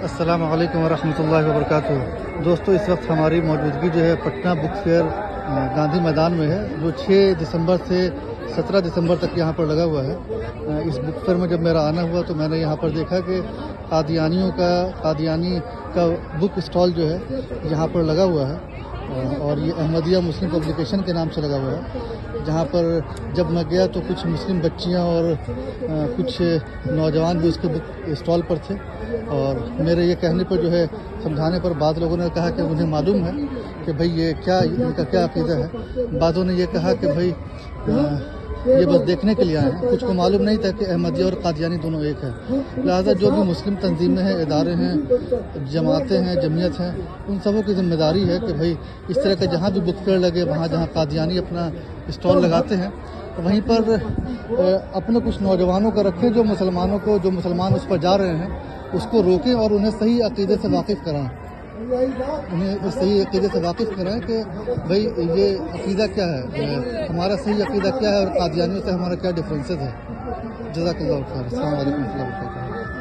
السلام علیکم ورحمۃ اللہ وبرکاتہ۔ دوستو، اس وقت ہماری موجودگی جو ہے پٹنہ بک فیئر گاندھی میدان میں ہے، جو 6 دسمبر سے 17 دسمبر تک یہاں پر لگا ہوا ہے۔ اس بک فیئر میں جب میرا آنا ہوا تو میں نے یہاں پر دیکھا کہ قادیانی کا بک اسٹال جو ہے یہاں پر لگا ہوا ہے، اور یہ احمدیہ مسلم پبلیکیشن کے نام سے لگا ہوا ہے۔ جہاں پر جب میں گیا تو کچھ مسلم بچیاں اور کچھ نوجوان بھی اس کے بک اسٹال پر تھے، اور میرے یہ کہنے پر جو ہے سمجھانے پر بعض لوگوں نے کہا کہ انہیں معلوم ہے کہ بھئی یہ کیا ان کا کیا عقیدہ ہے۔ بعضوں نے یہ کہا کہ بھئی یہ بس دیکھنے کے لیے آئے ہیں، کچھ کو معلوم نہیں تھا کہ احمدیہ اور قادیانی دونوں ایک ہیں۔ لہٰذا جو بھی مسلم تنظیمیں ہیں، ادارے ہیں، جماعتیں ہیں، جمعیت ہیں، ان سبوں کی ذمہ داری ہے کہ بھئی اس طرح کا جہاں بھی بک فیئر لگے، وہاں جہاں قادیانی اپنا اسٹال لگاتے ہیں وہیں پر اپنے کچھ نوجوانوں کو رکھیں جو مسلمان اس پر جا رہے ہیں، اس کو روکیں اور انہیں صحیح عقیدے سے واقف کرائیں۔ کہ بھئی یہ عقیدہ کیا ہے، ہمارا صحیح عقیدہ کیا ہے اور قادیانیوں سے ہمارا کیا ڈفرینسز ہے۔ جزاک اللہ خیر۔ السلام علیکم ورحمۃ اللہ وبرکاتہ۔